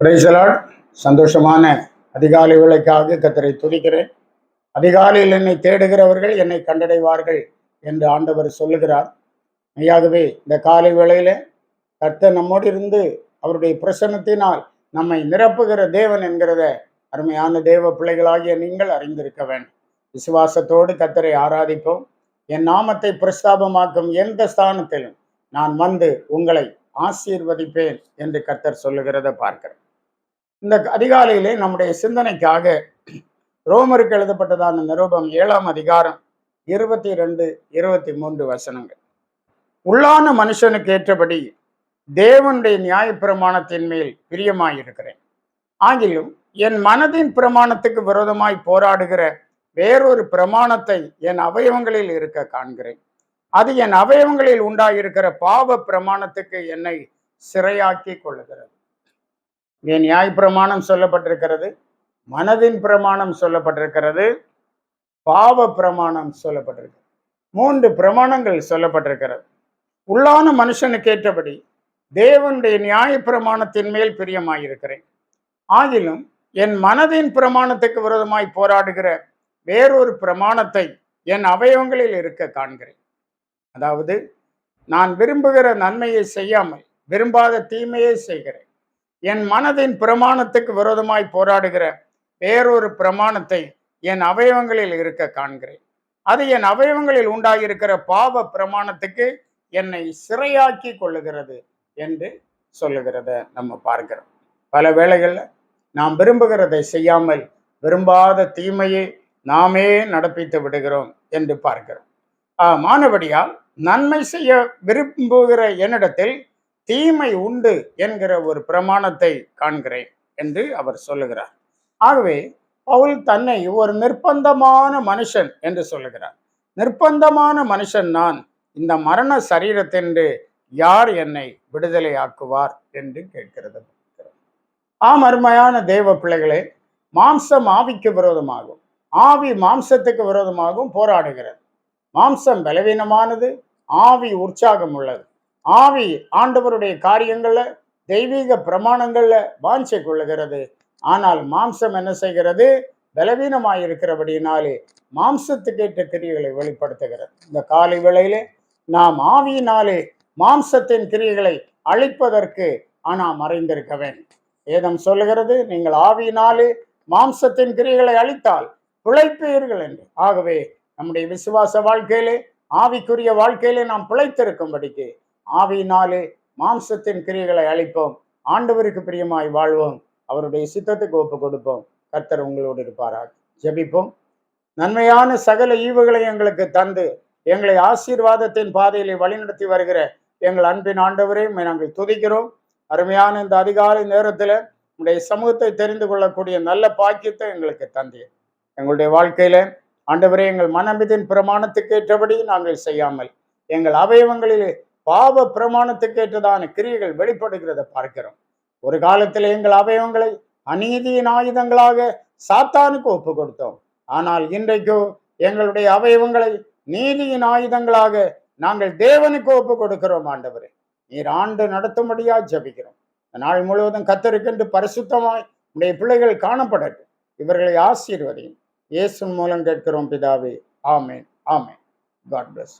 Praise the Lord. சந்தோஷமான அதிகாலை வேளைக்காக கர்த்தரை துதிக்கிறேன். அதிகாலையில் என்னை தேடுகிறவர்கள் என்னை கண்டடைவார்கள் என்று ஆண்டவர் சொல்லுகிறார். மெய்யாகவே இந்த காலை வேளையில கர்த்தர் நம்மோடு இருந்து அவருடைய பிரசன்னத்தினால் நம்மை நிரப்புகிற தேவன் என்கிறத அருமையான தேவ பிள்ளைகளாகிய நீங்கள் அறிந்திருக்க வேண்டும். விசுவாசத்தோடு கர்த்தரை ஆராதிப்போம். என் நாமத்தை பிரஸ்தாபமாக்கும் எந்த ஸ்தானத்திலும் நான் வந்து உங்களை ஆசீர்வதிப்பேன் என்று கர்த்தர் சொல்லுகிறத பார்க்கிறேன். இந்த அதிகாலையிலே நம்முடைய சிந்தனைக்காக ரோமருக்கு எழுதப்பட்டதான நிருபம் 7ஆம் அதிகாரம் 22, 23 வசனங்கள். உள்ளான மனுஷனுக்கு ஏற்றபடி தேவனுடைய நியாயப்பிரமாணத்தின் மேல் பிரியமாயிருக்கிறேன். ஆகிலும் என் மனதின் பிரமாணத்துக்கு விரோதமாய் போராடுகிற வேறொரு பிரமாணத்தை என் அவயவங்களில் இருக்க காண்கிறேன். அது என் அவயவங்களில் உண்டாயிருக்கிற பாவ பிரமாணத்துக்கு என்னை சிறையாக்கி கொள்ளுகிறது. என் நியாய பிரமாணம் சொல்லப்பட்டிருக்கிறது, மனதின் பிரமாணம் சொல்லப்பட்டிருக்கிறது, பாவ பிரமாணம் சொல்லப்பட்டிருக்கிறது. 3 பிரமாணங்கள் சொல்லப்பட்டிருக்கிறது. உள்ளான மனுஷனுக்கு ஏற்றபடி தேவனுடைய நியாய பிரமாணத்தின் மேல் பிரியமாயிருக்கிறேன். ஆகிலும் என் மனதின் பிரமாணத்துக்கு விரோதமாய் போராடுகிற வேறொரு பிரமாணத்தை என் அவயவங்களில் இருக்க காண்கிறேன். அதாவது நான் விரும்புகிற நன்மையை செய்யாமல் விரும்பாத தீமையை செய்கிறேன். என் மனதின் பிரமாணத்துக்கு விரோதமாய் போராடுகிற வேறொரு பிரமாணத்தை என் அவயவங்களில் இருக்க காண்கிறேன். அது என் அவயவங்களில் உண்டாகியிருக்கிற பாவ பிரமாணத்துக்கு என்னை சிறையாக்கி கொள்ளுகிறது என்று சொல்லுகிறத நம்ம பார்க்கிறோம். பல வேளைகளில் நாம் விரும்புகிறதை செய்யாமல் விரும்பாத தீமையை நாமே நடப்பித்து விடுகிறோம் என்று பார்க்கிறோம். மானபடியால் நன்மை செய்ய விரும்புகிற என்னிடத்தில் தீமை உண்டு என்கிற ஒரு பிரமாணத்தை காண்கிறேன் என்று அவர் சொல்லுகிறார். ஆகவே பவுல் தன்னை ஒரு நிர்பந்தமான மனுஷன் என்று சொல்லுகிறார். நிர்பந்தமான மனுஷன் நான், இந்த மரண சரீரத்தின்று யார் என்னை விடுதலை ஆக்குவார் என்று கேட்கிறது. அருமையான தேவ பிள்ளைகளே, மாம்சம் ஆவிக்கு விரோதமாகும், ஆவி மாம்சத்துக்கு விரோதமாகவும் போராடுகிறது. மாம்சம் பலவீனமானது, ஆவி உற்சாகம் உள்ளது. ஆவி ஆண்டவருடைய காரியங்கள்ல தெய்வீக பிரமாணங்கள்ல வாஞ்சை கொள்ளுகிறது. ஆனால் மாம்சம் என்ன செய்கிறது? பலவீனமாயிருக்கிறபடியினாலே மாம்சத்துக்கேற்ற கிரியைகளை வெளிப்படுத்துகிறது. இந்த காலை வேளையிலே நாம் ஆவியினாலே மாம்சத்தின் கிரியைகளை அழிப்பதற்கு நாம் அறிந்திருக்க வேண்டும். வேதம் சொல்லுகிறது, நீங்கள் ஆவியினாலே மாம்சத்தின் கிரியைகளை அழித்தால் பிழைப்பீர்கள் என்று. ஆகவே நம்முடைய விசுவாச வாழ்க்கையிலே, ஆவிக்குரிய வாழ்க்கையிலே நாம் பிழைத்திருக்கும்படிக்கு ஆவியினாலே மாம்சத்தின் கிரியைகளை அழிப்போம். ஆண்டவருக்கு பிரியமாய் வாழ்வோம். அவருடைய சித்தத்துக்கு ஒப்பு கொடுப்போம். கர்த்தர் உங்களோடு இருப்பாராக. ஜெபிப்போம். நன்மையான சகல ஈவுகளை எங்களுக்கு தந்து எங்களை ஆசீர்வாதத்தின் பாதையிலே வழிநடத்தி வருகிற எங்கள் அன்பின் ஆண்டவரே, நாங்கள் துதிக்கிறோம். அருமையான இந்த அதிகாலை நேரத்தில் உங்களுடைய சமூகத்தை தெரிந்து கொள்ளக்கூடிய நல்ல பாக்கியத்தை எங்களுக்கு தந்தீர். எங்களுடைய வாழ்க்கையில ஆண்டவரே, எங்கள் மனதின் பிரமாணத்துக்கு ஏற்றபடி நாங்கள் செய்யாமல் எங்கள் அவயவங்களிலே பாவ பிரமாணத்துக்கு ஏற்றதான கிரியைகள் வெளிப்படுகிறத பார்க்கிறோம். ஒரு காலத்தில் எங்கள் அவயவங்களை அநீதியின் ஆயுதங்களாக சாத்தானுக்கு ஒப்பு கொடுத்தோம். ஆனால் இன்றைக்கோ எங்களுடைய அவயவங்களை நீதியின் ஆயுதங்களாக நாங்கள் தேவனுக்கு ஒப்பு கொடுக்கிறோம். ஆண்டவரே, நீர் ஆண்டு நடத்தும்படியா ஜபிக்கிறோம். நாள் முழுவதும் கர்த்தருக்கென்று பரிசுத்தமாய் உடைய பிள்ளைகள் காணப்படட்டும். இவர்களை ஆசீர்வதியும். இயேசு மூலம் கேட்கிறோம் பிதாவே. ஆமேன், ஆமேன். God plus.